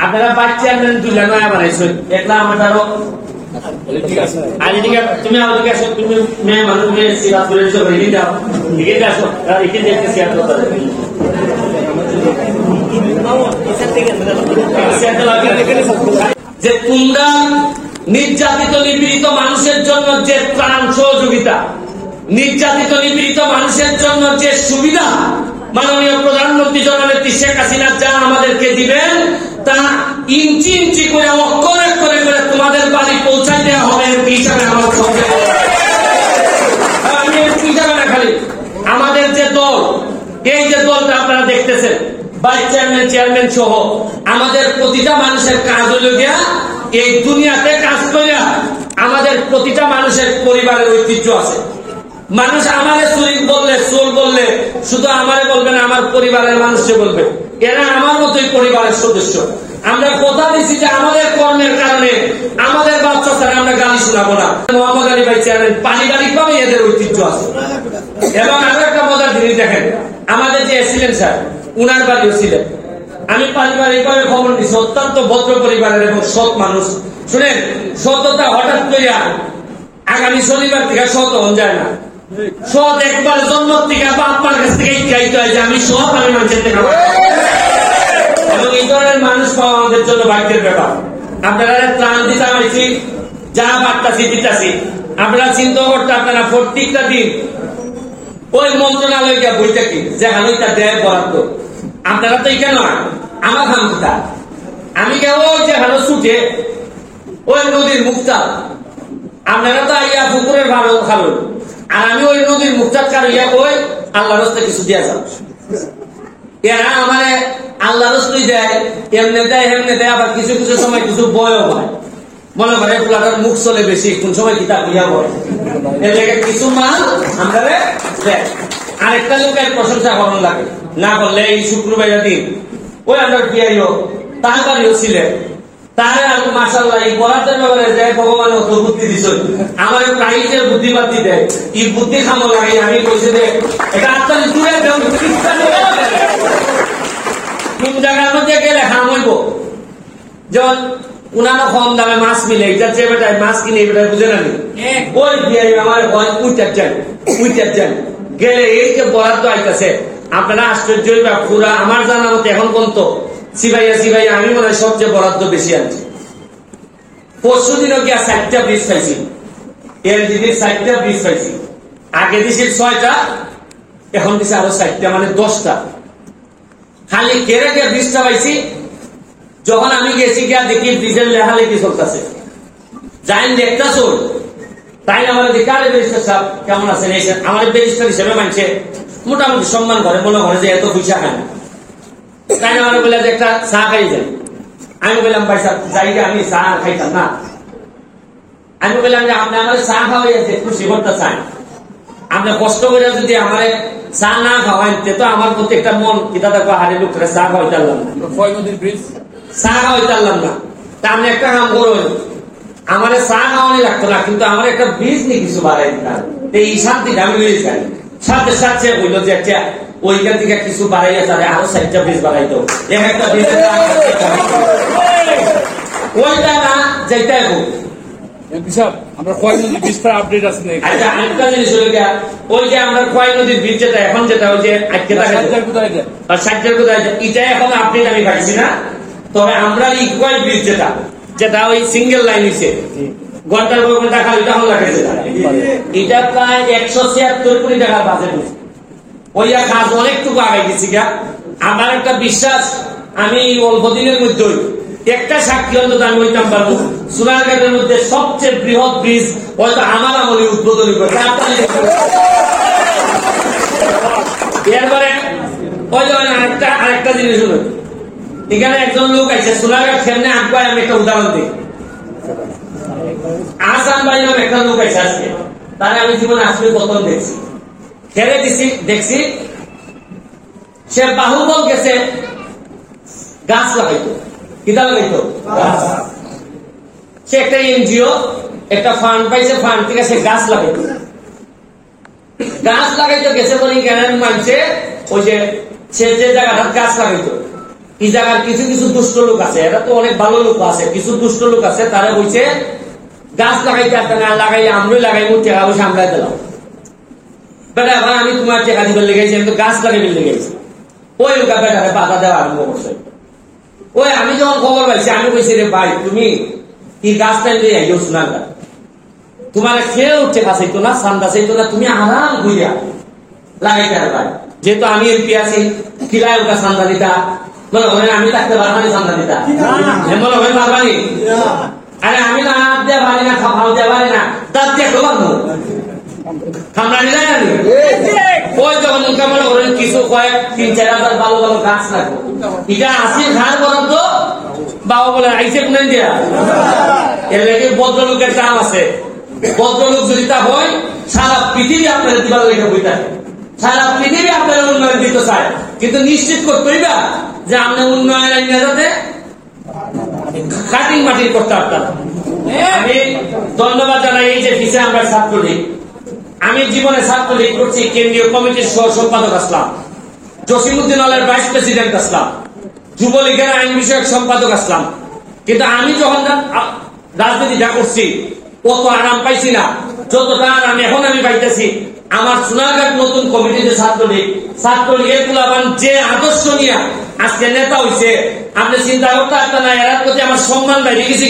আপনারা বাচ্চা তুলে নয়া বানাইছেন একলা আমার আরো আর এদিকে তুমি ওদিকে আসো, তুমি মেয়ে মানুষ মেয়ে সিরাজ করে এসো, এগিয়ে যাও, এগিয়ে আসো, এগিয়ে দেখতে শেয়ার করতে যে তোমরা নির্যাতিত নিপীড়িত মানুষের জন্য যে ত্রাণ সহযোগিতা, নির্যাতিত নিপীড়িত মানুষের জন্য যে সুবিধা মাননীয় প্রধানমন্ত্রী জননেত্রী শেখ হাসিনা যা আমাদেরকে দিবেন তা ইঞ্চি ইঞ্চি করে অক্ষরে করে করে তোমাদের বাড়ি পৌঁছাই দেওয়া হবে হিসাবে আমার সঙ্গে আমি হিসাবে না খালি আমাদের যে দল, এই যে দলটা আপনারা দেখতেছেন ভাইস চেয়ারম্যান চেয়ারম্যান সহ আমাদের প্রতিটা মানুষের কাজ হইল গিয়া এই দুনিয়াতে কাজ করিয়া আমাদের প্রতিটা মানুষের পরিবারের ঐতিহ্য আছে। মানুষ আমারে চুরি বললে চোর বললে শুধু আমারে বলবে না, আমার পরিবারের মানুষকে বলবে, এরা আমার মতোই পরিবারের সদস্য। আমরা কথা দিচ্ছি যে আমাদের কর্মের কারণে আমাদের বাচ্চা ছাড়া আমরা গালি শোনাবো না। মোহাম্মদ আলী ভাই চেয়ারম্যান পারিবারিক ভাবে এদের ঐতিহ্য আছে। এবং আরো একটা মজার জিনিস দেখেন, আমাদের যে ছিলেন স্যার উনার বাড়িও ছিলেন, আমি পারিবারিক ভাবে খবর দিচ্ছি, অত্যন্ত ভদ্র পরিবারের এবং সৎ মানুষ। শুনেন, সততা হঠাৎ করিয়া আগামী শনিবার থেকে সৎ হন যায় না। সৎ একবার জন্ম থেকে বা আপনার কাছ থেকে ইচ্ছাইতে হয় যে আমি সৎ, আমি মানুষের থেকে। এবং এই ধরনের মানুষ পাওয়া আমাদের জন্য ভাগ্যের ব্যাপার। আপনারা ত্রাণ দিতে হয়েছি, যা বার্তাছি দিতেছি, আপনারা চিন্তা করতে আপনারা প্রত্যেকটা দিন ওই মন্ত্রণালয়কে বইটা কি যেখানে ওইটা দেয় বরাদ্দ, আপনারা তো এখানে আমার হামটা আমি কে ওই যেখানে ছুটে ওই নদীর মুক্তা, আপনারা তো আইয়া পুকুরের ভালো খাবেন, আর আমি ওই নদীর মুক্তার কারইয়া ওই আল্লাহ রাস্তায় কিছু দিয়া যাব। এরা আমার আল্লাহ রসুই দেয়, এমনি দেয় এমনি দেয়, আবার কিছু কিছু সময় কিছু বয়ও হয়। মনে করে পোলাটার মুখ চলে বেশি, কোন সময় কিতাব হইয়া বয়, এর লেগে কিছু মাল আমরা দেয়। আরেকটা লোকের প্রশংসা করানো লাগে, না করলে এই শুক্রবার দিন ওই আমরা বিয়াইও তার বাড়িও ছিলেন, তার মাসাল্লাহ এই বরাদ্দের ব্যাপারে যায় ভগবান অত বুদ্ধি দিছ, আমার প্রাইজের বুদ্ধি বাদ্ধি দেয়, এই বুদ্ধি খামো লাগে। আমি কইছি যে এটা আপনার দূরে কোন জায়গার মধ্যে গেলে খাম হইব, যেমন উনানো কম দামে মাছ মিলে, এটা যে বেটায় মাছ কিনে বেটায় বুঝে না, ওই বিয়াই আমার হয় উইটার যান গেলে এই যে বরাদ্দ আইতেছে আপনারা আশ্চর্য হইবা। পুরা আমার জানা মতো এখন পর্যন্ত সিবাইয়া আমি মনে হয় সবচেয়ে বরাদ্দ বেশি আনছি। পরশু দিনও গিয়া 60টা ব্রিজ পাইছি, এলজিডির 60টা ব্রিজ পাইছি। আগে দিছি 6টা, এখন দিছে আরো 60টা, মানে 10টা। খালি কেড়ে গিয়ে ব্রিজটা পাইছি। যখন আমি গেছি গিয়া দেখি ব্রিজের লেখালেখি চলতেছে, যাই দেখতা চল তাই আমার কারে ব্যারিস্টার সাহেব কেমন আছেন, আমার ব্যারিস্টার হিসেবে মানছে মোটামুটি সম্মান করে, মনে করে যে এত পয়সা খায় না। তাই আমার বলে যে একটা চা খাই যাই। আমি বললাম ভাই সাহেব যাইকে আমি চা খাইতাম না। আমি বললাম যে আপনি আমার চা খাওয়াইছে খুশি করতে চান, আপনি কষ্ট করে যদি আমার চা না খাওয়াইন তো আমার প্রতি একটা মন কিতা দেখো হারে লোকের চা খাওয়াইতে পারলাম না, চা খাওয়াইতে পারলাম না। তা আপনি একটা কাম করুন, আমার চা খাওয়ানি লাগতো না, কিন্তু আমার একটা বীজ নিয়ে কিছু বাড়াই দিতাম, এই শান্তিটা আমি হয়ে যাই। সাথে সাথে বলল যে একটা ওইখান থেকে কিছু বাড়াইয়া তাহলে আরো 60টা বীজ বাড়াইতো, একটা বীজ ওইটা না যাইতে আমরা খোয়াই নদীর বীজটা আপডেট আছে না? আচ্ছা, আরেকটা জিনিস হলো গিয়া ওই যে আমরা খোয়াই নদীর বীজ যেটা এখন যেটা ওই যে 60টার কোথায় এটা এখন আপডেট আমি পাইছি না। তবে আমরা ইকুয়াল বীজ যেটা ওই সিঙ্গেল লাইন হইছে ঘন্টার পর ঘন্টা খালি তখন লাগাইছে, এটা প্রায় 176 কোটি টাকার বাজেট হয়েছে। ওই কাজ অনেকটুকু আগে গেছি গা। আমার একটা বিশ্বাস, আমি অল্প দিনের মধ্যে একটা সাক্ষী অন্তত আমি হইতাম পারবো সোনারঘাটের মধ্যে সবচেয়ে বৃহৎ ব্রিজ হয়তো আমার আমলে উদ্বোধন করবে। এরপরে ওই আরেকটা জিনিস হলো, এখানে একজন লোক আছে সোনারঘাট সামনে আঁকবাই, আমি একটা উদাহরণ দিই। আসাম ভাই নামে একটা লোক আছে আজকে, তারা আমি জীবনে আসলে প্রথম দেখছি, খেলে দেখছি সে বাহুবল গেছে গাছ লাগাইতো, কিতা লাগাইতো সে একটা এনজিও একটা ফান্ড পাইছে, ফান্ড থেকে সে গাছ লাগাইতো গেছে বলি কেন মানছে ওই যে সে যে জায়গাটা গাছ লাগাইতো এই জায়গার কিছু কিছু দুষ্ট লোক আছে, এটা তো অনেক ভালো লোক আছে, কিছু দুষ্ট লোক আছে, তারা বলছে গাছ লাগাইতে আসতে না লাগাই আমরাই লাগাইবো, টাকা পয়সা আমরাই দিলাম। বেটা ভাই আমি তোমার টাকা দিবার লেগেছি, আমি তো গাছ লাগাইবার লেগেছি। ওই লোক বেটারে বাধা দেওয়া আরম্ভ করছে। ওই আমি যখন খবর পাইছি আমি কইছি রে ভাই তুমি কি গাছ টাইমে আইও শোনার তোমার খেয়ে উঠছে গাছ চাইতো না, সান্দা চাইতো না, তুমি আরাম ঘুরিয়া লাগাইতে ভাই। যেহেতু আমি এমপি আছি, কিলায় ওটা সান্দা দিতা মনে করেন, আমি থাকতে পারবানি সান্দা দিতা মনে করেন পারবানি? আরে আমি না হাত দেওয়া পারি না, খাওয়া দেওয়া পারি না, তার দিয়ে তো পারবো খামড়ানি যায় না। ওই যখন মুখে মনে করেন কিছু কয়েক ৩-৪ হাজার ভালো ভালো গাছ লাগবে, এটা আসি খান বরাদ্দ বাবা বলে আইসে কোন দিয়া। এর লেগে ভদ্রলোকের দাম আছে, ভদ্রলোক যদি তা হয় সারা পৃথিবী আপনার দিবার লেগে বই থাকে, সারা পৃথিবী আপনার উন্নয়ন দিতে চায়, কিন্তু নিশ্চিত করতেই না যে আপনি উন্নয়ন যাতে কাটিং মাটিং করতে পারতাম। আমি ধন্যবাদ জানাই এই যে পিছিয়ে আমরা ছাত্রলীগ, আমি জীবনে ছাত্রলীগ করছি, কেন্দ্রীয় কমিটির সহ সম্পাদক আসলাম, জসিমউদ্দিন আলের ভাইস প্রেসিডেন্ট আসলাম, যুবলীগের আইন বিষয়ক সম্পাদক আসলাম, কিন্তু আমি যখন রাজনীতিটা করছি কত আরাম পাইছি না, যতটা আরাম এখন আমি পাইতেছি। আমার সোনারঘাট নতুন কমিটিতে ছাত্রলীগের কুলাবান যে আদর্শ নিয়ে আজকে নেতা হইছে, আপনি চিন্তা করতে পারতেন না, এর প্রতি আমার সম্মান বাইরে গেছে।